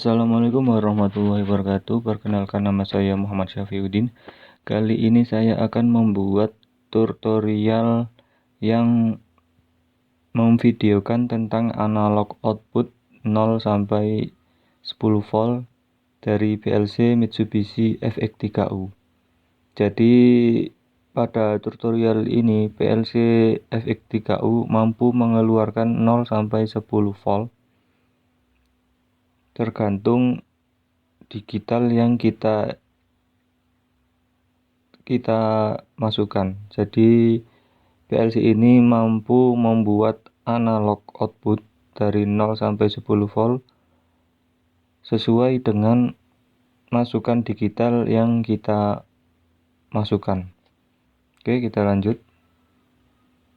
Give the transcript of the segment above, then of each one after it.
Assalamualaikum warahmatullahi wabarakatuh. Perkenalkan, nama saya Muhammad Syafiuddin. Kali ini saya akan membuat tutorial yang memvideokan tentang analog output 0 sampai 10 volt dari PLC Mitsubishi FX3U. Jadi pada tutorial ini PLC FX3U mampu mengeluarkan 0 sampai 10 volt tergantung digital yang kita masukkan. Jadi PLC ini mampu membuat analog output dari 0 sampai 10 volt sesuai dengan masukan digital yang kita masukkan. Oke, kita lanjut.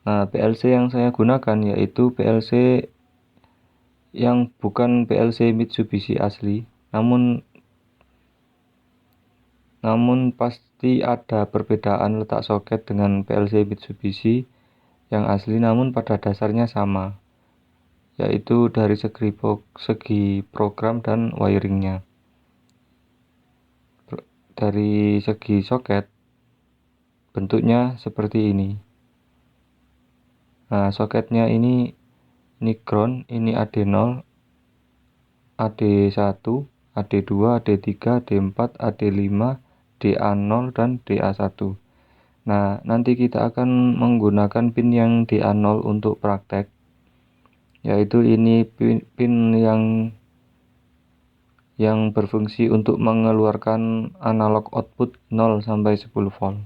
Nah, PLC yang saya gunakan yaitu PLC yang bukan PLC Mitsubishi asli, namun pasti ada perbedaan letak soket dengan PLC Mitsubishi yang asli, namun pada dasarnya sama, yaitu dari segi program dan wiringnya. Dari segi soket bentuknya seperti ini. Nah, soketnya ini ground, ini AD0, AD1, AD2, AD3, AD4, AD5, DA0 dan DA1. Nah, nanti kita akan menggunakan pin yang DA0 untuk praktek, yaitu ini pin yang berfungsi untuk mengeluarkan analog output 0 sampai 10 volt.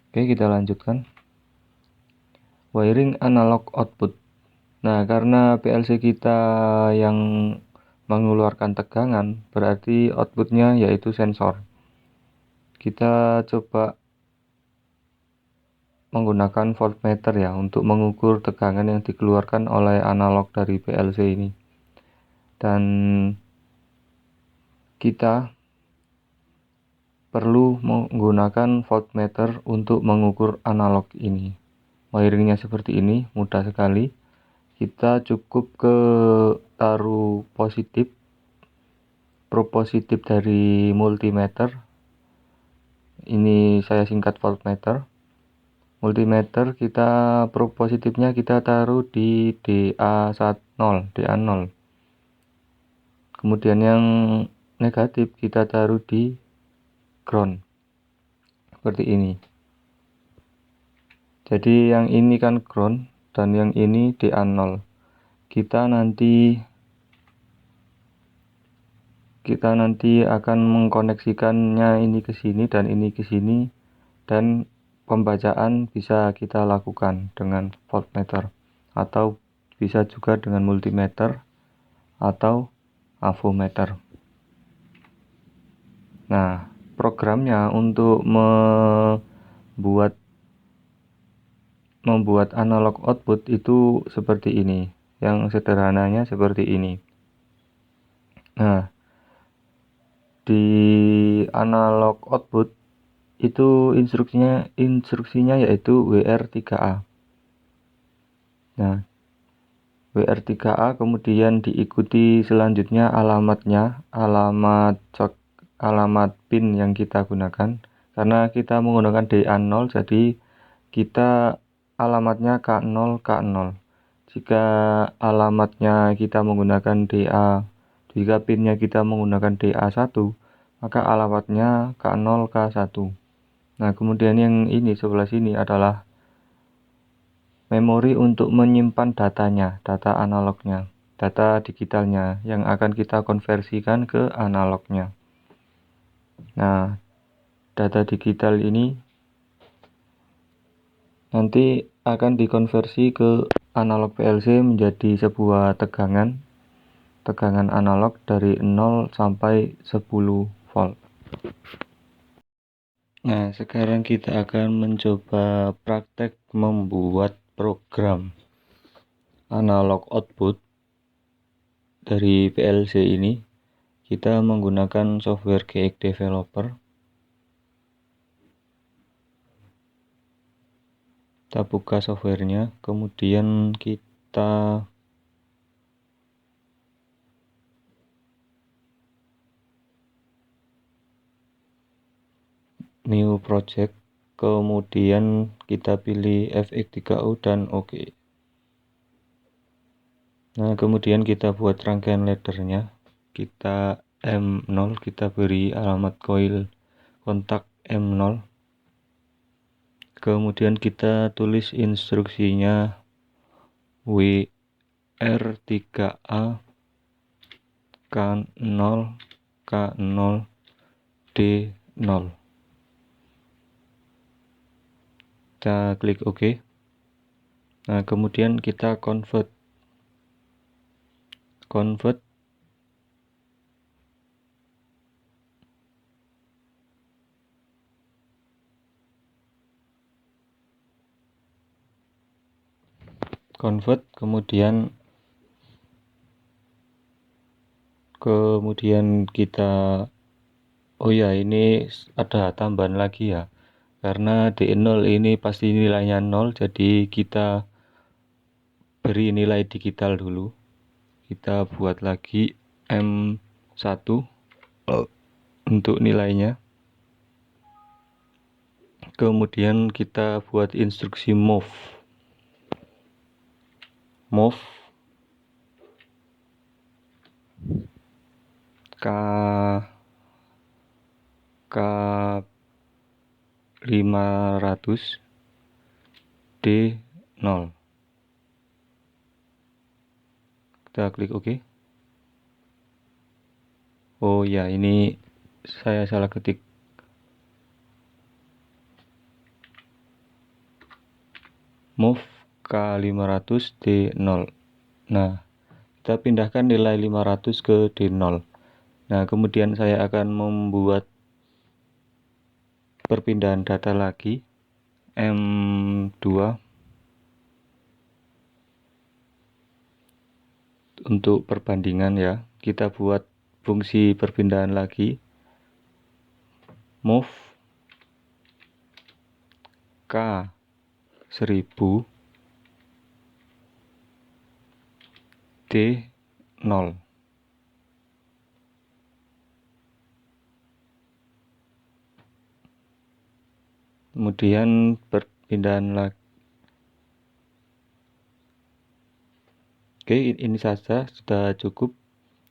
Oke, kita lanjutkan. Wiring analog output. Nah, karena PLC kita yang mengeluarkan tegangan, berarti outputnya yaitu sensor. Kita coba menggunakan voltmeter ya untuk mengukur tegangan yang dikeluarkan oleh analog dari PLC ini. Dan kita perlu menggunakan voltmeter untuk mengukur analog ini. Wiringnya seperti ini, mudah sekali. Kita cukup ke taruh probe positif dari multimeter. Ini saya singkat voltmeter. Multimeter kita probe positifnya kita taruh di DA0. Kemudian yang negatif kita taruh di ground. Seperti ini. Jadi yang ini kan ground dan yang ini DA0. Kita nanti akan mengkoneksikannya ini ke sini dan ini ke sini, dan pembacaan bisa kita lakukan dengan voltmeter atau bisa juga dengan multimeter atau avometer. Nah, programnya untuk membuat analog output itu seperti ini. Yang sederhananya seperti ini. Nah, di analog output itu instruksinya yaitu WR3A. Nah, WR3A kemudian diikuti selanjutnya alamat pin yang kita gunakan. Karena kita menggunakan DA0, jadi kita alamatnya K0 K0. Jika alamatnya kita menggunakan jika pinnya kita menggunakan DA1, maka alamatnya K0 K1. Nah, kemudian yang ini sebelah sini adalah memori untuk menyimpan data analognya, data digitalnya yang akan kita konversikan ke analognya. Nah, data digital ini nanti akan dikonversi ke analog PLC menjadi sebuah tegangan analog dari 0 sampai 10 volt. Nah, sekarang kita akan mencoba praktek membuat program analog output dari PLC ini. Kita menggunakan software GX Developer. Kita buka softwarenya, kemudian kita new project, kemudian kita pilih fx3u dan oke. Nah, kemudian kita buat rangkaian laddernya. Kita M0, kita beri alamat coil kontak M0. Kemudian kita tulis instruksinya WR3A K0 K0 D0. Kita klik OK. Nah, kemudian kita convert kemudian kita ini ada tambahan lagi ya, karena D0 ini pasti nilainya 0, jadi kita beri nilai digital dulu. Kita buat lagi M1 untuk nilainya. Kemudian kita buat instruksi move K500 D0. Kita klik OK. Oh ya, ini saya salah ketik. Move K500 D0. Nah, kita pindahkan nilai 500 ke D0. Nah, kemudian saya akan membuat perpindahan data lagi M2 untuk perbandingan ya. Kita buat fungsi perpindahan lagi, move K1000 D0. Kemudian perpindahan lagi. Oke, ini saja sudah cukup.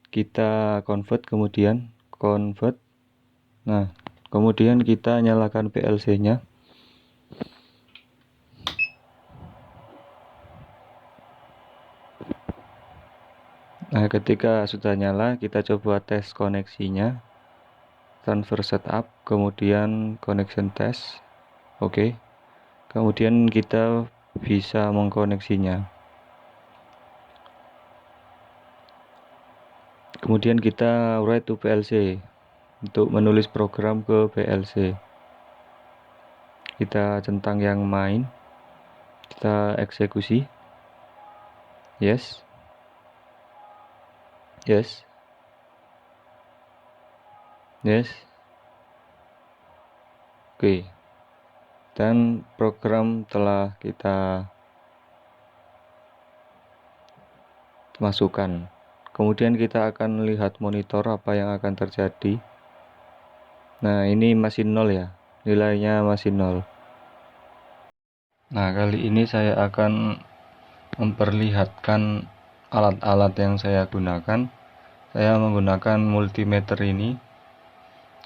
Kita convert, kemudian convert. Nah, kemudian kita nyalakan PLC-nya. Nah, ketika sudah nyala, kita coba tes koneksinya. Transfer setup, kemudian connection test. Oke. Kemudian kita bisa mengkoneksinya. Kemudian kita write to PLC untuk menulis program ke PLC. Kita centang yang main. Kita eksekusi. Yes. Oke. Dan program telah kita masukkan. Kemudian kita akan lihat monitor apa yang akan terjadi. Nah, ini masih 0 ya, nilainya masih 0. Nah, kali ini saya akan memperlihatkan alat-alat yang saya gunakan. Saya menggunakan multimeter ini.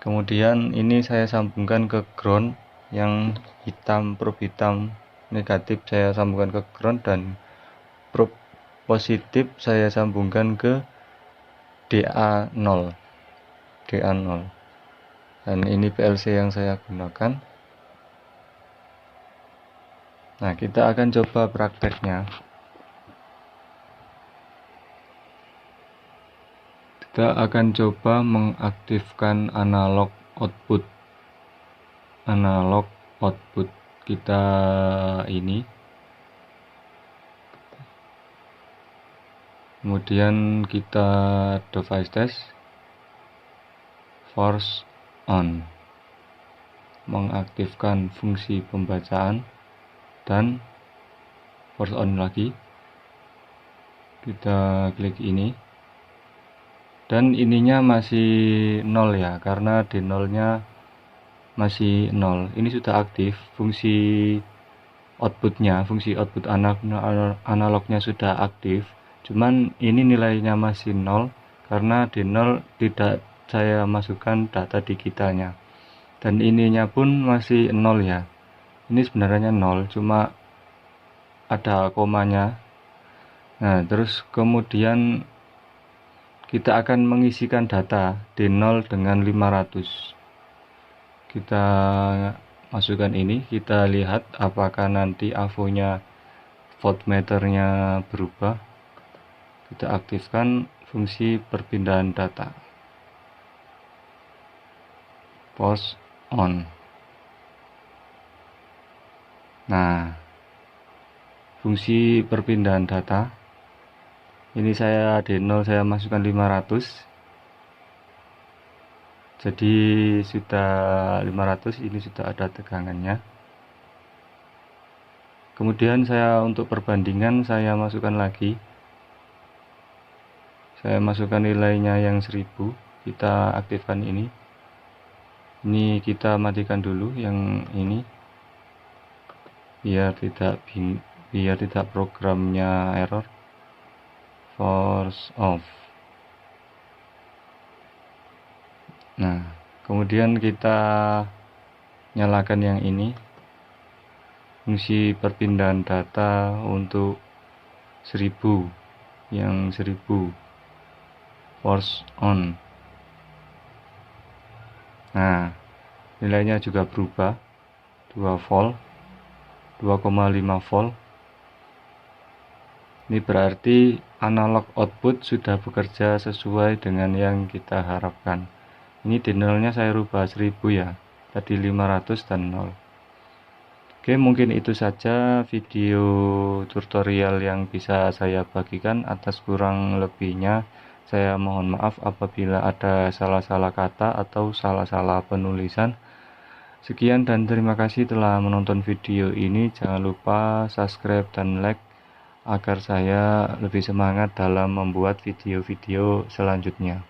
Kemudian ini saya sambungkan ke ground yang hitam, probe hitam negatif saya sambungkan ke ground, dan probe positif saya sambungkan ke DA0. Dan ini PLC yang saya gunakan. Nah, kita akan coba prakteknya. Kita akan coba mengaktifkan analog output kita ini. Kemudian kita device test, force on, mengaktifkan fungsi pembacaan, dan force on lagi. Kita klik ini. Dan ininya masih 0 ya, karena D0 nya masih 0. Ini sudah aktif, fungsi output analognya sudah aktif, cuman ini nilainya masih 0 karena di 0 tidak saya masukkan data digitalnya, dan ininya pun masih 0 ya. Ini sebenarnya 0, cuma ada komanya. Nah, terus kemudian kita akan mengisikan data D0 dengan 500. Kita masukkan ini, kita lihat apakah nanti AVO-nya, voltmeternya berubah. Kita aktifkan fungsi perpindahan data, post on. Nah, fungsi perpindahan data ini saya D0 saya masukkan 500, jadi sudah 500, ini sudah ada tegangannya. Kemudian saya untuk perbandingan saya masukkan lagi, saya masukkan nilainya yang 1000, kita aktifkan ini kita matikan dulu yang ini biar tidak programnya error. Force off. Nah, kemudian kita nyalakan yang ini, fungsi perpindahan data untuk 1000, yang 1000 force on. Nah, nilainya juga berubah, 2 volt, 2,5 volt. Ini berarti analog output sudah bekerja sesuai dengan yang kita harapkan. Ini D0-nya saya rubah 1000 ya, tadi 500 dan 0. Oke, mungkin itu saja video tutorial yang bisa saya bagikan. Atas kurang lebihnya saya mohon maaf apabila ada salah-salah kata atau salah-salah penulisan. Sekian dan terima kasih telah menonton video ini. Jangan lupa subscribe dan like agar saya lebih semangat dalam membuat video-video selanjutnya.